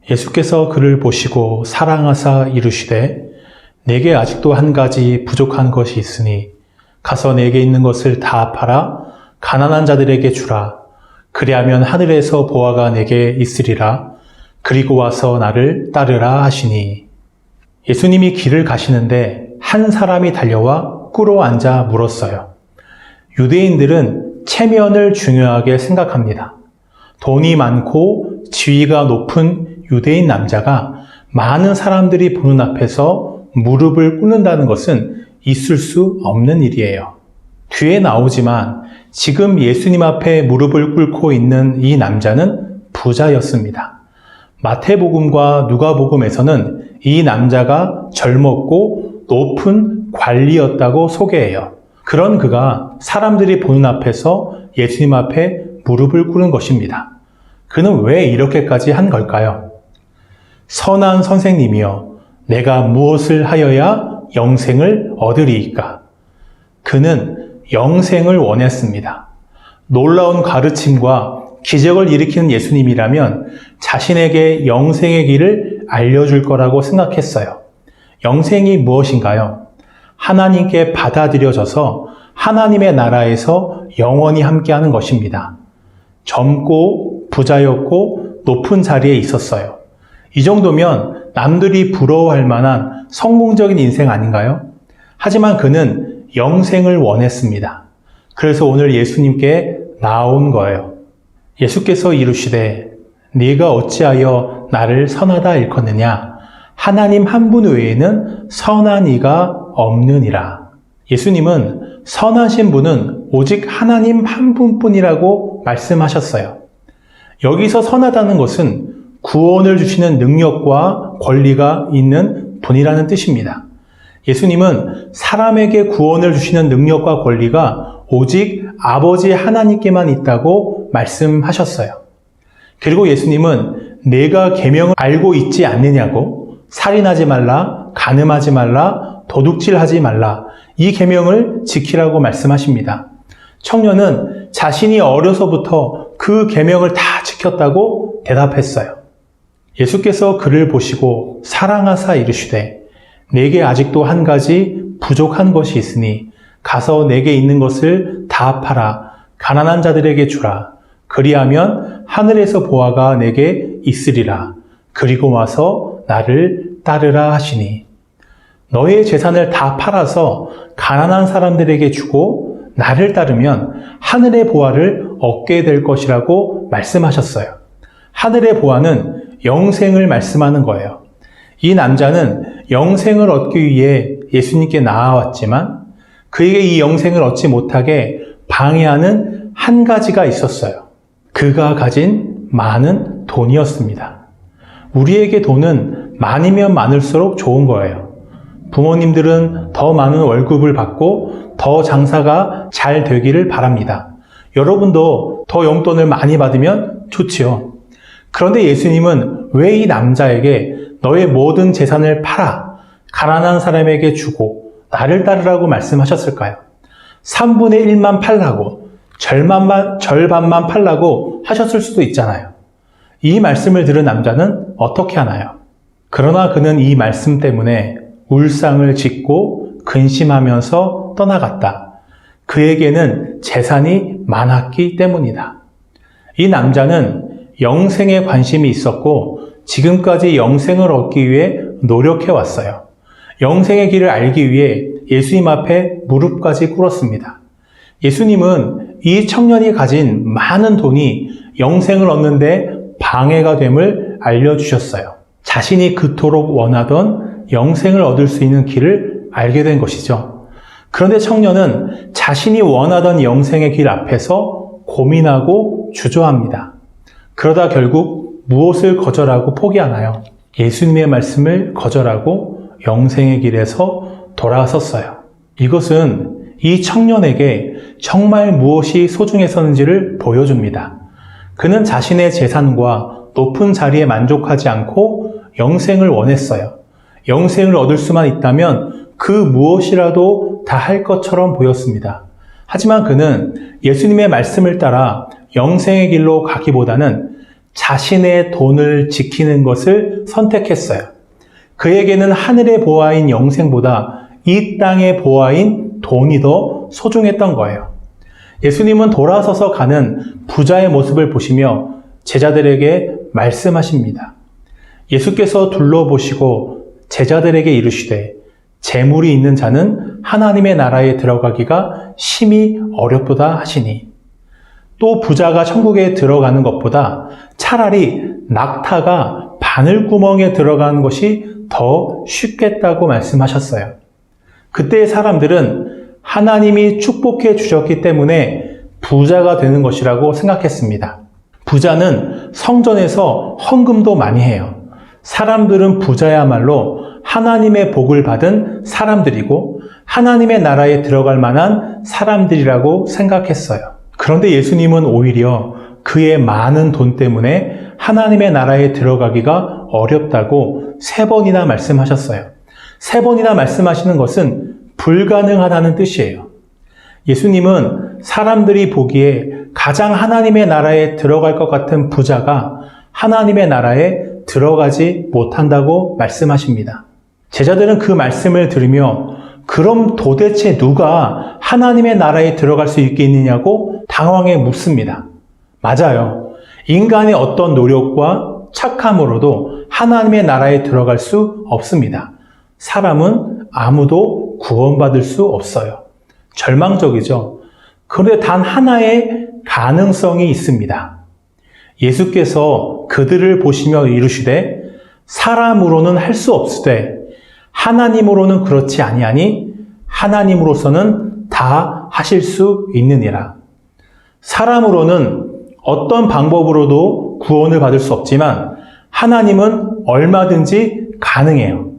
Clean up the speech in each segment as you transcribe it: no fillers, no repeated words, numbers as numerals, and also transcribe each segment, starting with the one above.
예수께서 그를 보시고 사랑하사 이르시되 내게 아직도 한 가지 부족한 것이 있으니 가서 내게 있는 것을 다 팔아 가난한 자들에게 주라. 그리하면 하늘에서 보화가 내게 있으리라. 그리고 와서 나를 따르라 하시니. 예수님이 길을 가시는데 한 사람이 달려와 꿇어 앉아 물었어요. 유대인들은 체면을 중요하게 생각합니다. 돈이 많고 지위가 높은 유대인 남자가 많은 사람들이 보는 앞에서 무릎을 꿇는다는 것은 있을 수 없는 일이에요. 뒤에 나오지만 지금 예수님 앞에 무릎을 꿇고 있는 이 남자는 부자였습니다. 마태복음과 누가복음에서는 이 남자가 젊었고 높은 관리였다고 소개해요. 그런 그가 사람들이 보는 앞에서 예수님 앞에 무릎을 꿇은 것입니다. 그는 왜 이렇게까지 한 걸까요? 선한 선생님이여, 내가 무엇을 하여야 영생을 얻으리이까? 그는 영생을 원했습니다. 놀라운 가르침과 기적을 일으키는 예수님이라면 자신에게 영생의 길을 알려줄 거라고 생각했어요. 영생이 무엇인가요? 하나님께 받아들여져서 하나님의 나라에서 영원히 함께하는 것입니다. 젊고 부자였고 높은 자리에 있었어요. 이 정도면 남들이 부러워할 만한 성공적인 인생 아닌가요? 하지만 그는 영생을 원했습니다. 그래서 오늘 예수님께 나온 거예요. 예수께서 이르시되 네가 어찌하여 나를 선하다 일컫느냐? 하나님 한 분 외에는 선한 이가 없느니라. 예수님은 선하신 분은 오직 하나님 한 분뿐이라고 말씀하셨어요. 여기서 선하다는 것은 구원을 주시는 능력과 권리가 있는 분이라는 뜻입니다. 예수님은 사람에게 구원을 주시는 능력과 권리가 오직 아버지 하나님께만 있다고 말씀하셨어요. 그리고 예수님은 내가 계명을 알고 있지 않느냐고, 살인하지 말라, 간음하지 말라, 도둑질하지 말라, 이 계명을 지키라고 말씀하십니다. 청년은 자신이 어려서부터 그 계명을 다 지켰다고 대답했어요. 예수께서 그를 보시고 사랑하사 이르시되 내게 아직도 한 가지 부족한 것이 있으니 가서 내게 있는 것을 다 팔아 가난한 자들에게 주라. 그리하면 하늘에서 보화가 내게 있으리라. 그리고 와서 나를 따르라 하시니. 너의 재산을 다 팔아서 가난한 사람들에게 주고 나를 따르면 하늘의 보화를 얻게 될 것이라고 말씀하셨어요. 하늘의 보화는 영생을 말씀하는 거예요. 이 남자는 영생을 얻기 위해 예수님께 나아왔지만 그에게 이 영생을 얻지 못하게 방해하는 한 가지가 있었어요. 그가 가진 많은 돈이었습니다. 우리에게 돈은 많으면 많을수록 좋은 거예요. 부모님들은 더 많은 월급을 받고 더 장사가 잘 되기를 바랍니다. 여러분도 더 용돈을 많이 받으면 좋지요. 그런데 예수님은 왜 이 남자에게 너의 모든 재산을 팔아 가난한 사람에게 주고 나를 따르라고 말씀하셨을까요? 3분의 1만 팔라고, 절반만 팔라고 하셨을 수도 있잖아요. 이 말씀을 들은 남자는 어떻게 하나요? 그러나 그는 이 말씀 때문에 울상을 짓고 근심하면서 떠나갔다. 그에게는 재산이 많았기 때문이다. 이 남자는 영생에 관심이 있었고 지금까지 영생을 얻기 위해 노력해 왔어요. 영생의 길을 알기 위해 예수님 앞에 무릎까지 꿇었습니다. 예수님은 이 청년이 가진 많은 돈이 영생을 얻는데 방해가 됨을 알려주셨어요. 자신이 그토록 원하던 영생을 얻을 수 있는 길을 알게 된 것이죠. 그런데 청년은 자신이 원하던 영생의 길 앞에서 고민하고 주저합니다. 그러다 결국 무엇을 거절하고 포기하나요? 예수님의 말씀을 거절하고 영생의 길에서 돌아섰어요. 이것은 이 청년에게 정말 무엇이 소중했었는지를 보여줍니다. 그는 자신의 재산과 높은 자리에 만족하지 않고 영생을 원했어요. 영생을 얻을 수만 있다면 그 무엇이라도 다 할 것처럼 보였습니다. 하지만 그는 예수님의 말씀을 따라 영생의 길로 가기보다는 자신의 돈을 지키는 것을 선택했어요. 그에게는 하늘의 보화인 영생보다 이 땅의 보화인 돈이 더 소중했던 거예요. 예수님은 돌아서서 가는 부자의 모습을 보시며 제자들에게 말씀하십니다. 예수께서 둘러보시고 제자들에게 이르시되 재물이 있는 자는 하나님의 나라에 들어가기가 심히 어렵도다 하시니, 또 부자가 천국에 들어가는 것보다 차라리 낙타가 바늘구멍에 들어가는 것이 더 쉽겠다고 말씀하셨어요. 그때의 사람들은 하나님이 축복해 주셨기 때문에 부자가 되는 것이라고 생각했습니다. 부자는 성전에서 헌금도 많이 해요. 사람들은 부자야말로 하나님의 복을 받은 사람들이고 하나님의 나라에 들어갈 만한 사람들이라고 생각했어요. 그런데 예수님은 오히려 그의 많은 돈 때문에 하나님의 나라에 들어가기가 어렵다고 3번이나 말씀하셨어요. 3번이나 말씀하시는 것은 불가능하다는 뜻이에요. 예수님은 사람들이 보기에 가장 하나님의 나라에 들어갈 것 같은 부자가 하나님의 나라에 들어가지 못한다고 말씀하십니다. 제자들은 그 말씀을 들으며 그럼 도대체 누가 하나님의 나라에 들어갈 수 있겠느냐고 당황해 묻습니다. 맞아요. 인간의 어떤 노력과 착함으로도 하나님의 나라에 들어갈 수 없습니다. 사람은 아무도 구원받을 수 없어요. 절망적이죠. 그런데 단 하나의 가능성이 있습니다. 예수께서 그들을 보시며 이르시되 사람으로는 할 수 없으되 하나님으로는 그렇지 아니하니 하나님으로서는 다 하실 수 있느니라. 사람으로는 어떤 방법으로도 구원을 받을 수 없지만 하나님은 얼마든지 가능해요.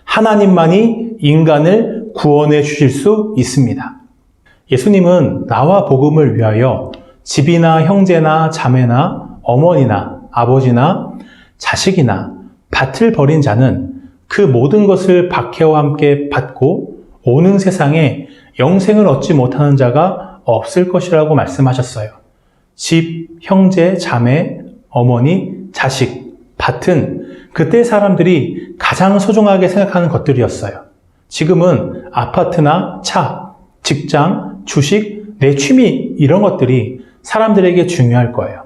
하나님만이 인간을 구원해 주실 수 있습니다. 예수님은 나와 복음을 위하여 집이나 형제나 자매나 어머니나 아버지나 자식이나 밭을 버린 자는 그 모든 것을 박해와 함께 받고 오는 세상에 영생을 얻지 못하는 자가 없을 것이라고 말씀하셨어요. 집, 형제, 자매, 어머니, 자식, 밭은 그때 사람들이 가장 소중하게 생각하는 것들이었어요. 지금은 아파트나 차, 직장, 주식, 내 취미 이런 것들이 사람들에게 중요할 거예요.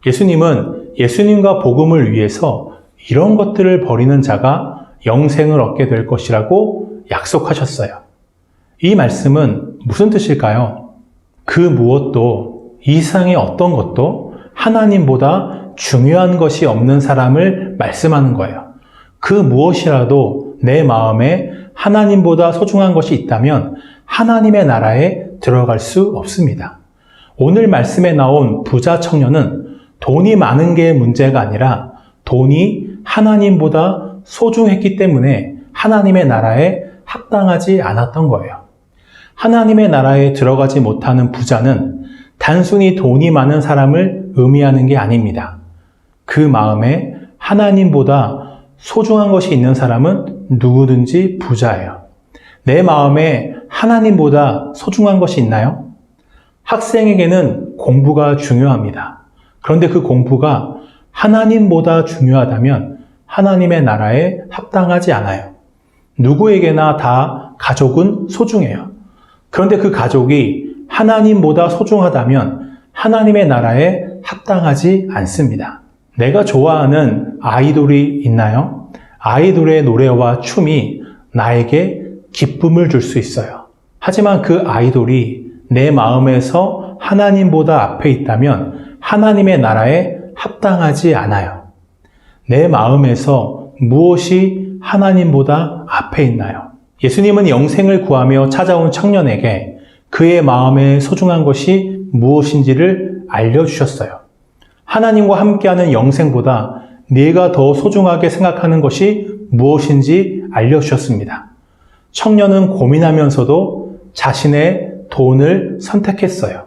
예수님은 예수님과 복음을 위해서 이런 것들을 버리는 자가 영생을 얻게 될 것이라고 약속하셨어요. 이 말씀은 무슨 뜻일까요? 그 무엇도 이 세상의 어떤 것도 하나님보다 중요한 것이 없는 사람을 말씀하는 거예요. 그 무엇이라도 내 마음에 하나님보다 소중한 것이 있다면 하나님의 나라에 들어갈 수 없습니다. 오늘 말씀에 나온 부자 청년은 돈이 많은 게 문제가 아니라 돈이 하나님보다 소중했기 때문에 하나님의 나라에 합당하지 않았던 거예요. 하나님의 나라에 들어가지 못하는 부자는 단순히 돈이 많은 사람을 의미하는 게 아닙니다. 그 마음에 하나님보다 소중한 것이 있는 사람은 누구든지 부자예요. 내 마음에 하나님보다 소중한 것이 있나요? 학생에게는 공부가 중요합니다. 그런데 그 공부가 하나님보다 중요하다면 하나님의 나라에 합당하지 않아요. 누구에게나 다 가족은 소중해요. 그런데 그 가족이 하나님보다 소중하다면 하나님의 나라에 합당하지 않습니다. 내가 좋아하는 아이돌이 있나요? 아이돌의 노래와 춤이 나에게 기쁨을 줄 수 있어요. 하지만 그 아이돌이 내 마음에서 하나님보다 앞에 있다면 하나님의 나라에 합당하지 않아요. 내 마음에서 무엇이 하나님보다 앞에 있나요? 예수님은 영생을 구하며 찾아온 청년에게 그의 마음에 소중한 것이 무엇인지를 알려주셨어요. 하나님과 함께하는 영생보다 네가 더 소중하게 생각하는 것이 무엇인지 알려주셨습니다. 청년은 고민하면서도 자신의 돈을 선택했어요.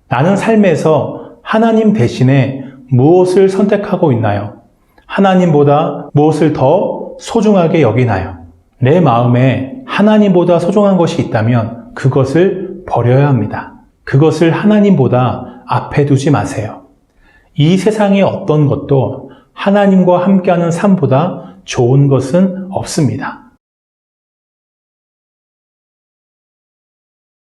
나는 삶에서 하나님 대신에 무엇을 선택하고 있나요? 하나님보다 무엇을 더 소중하게 여기나요? 내 마음에 하나님보다 소중한 것이 있다면 그것을 버려야 합니다. 그것을 하나님보다 앞에 두지 마세요. 이 세상의 어떤 것도 하나님과 함께하는 삶보다 좋은 것은 없습니다.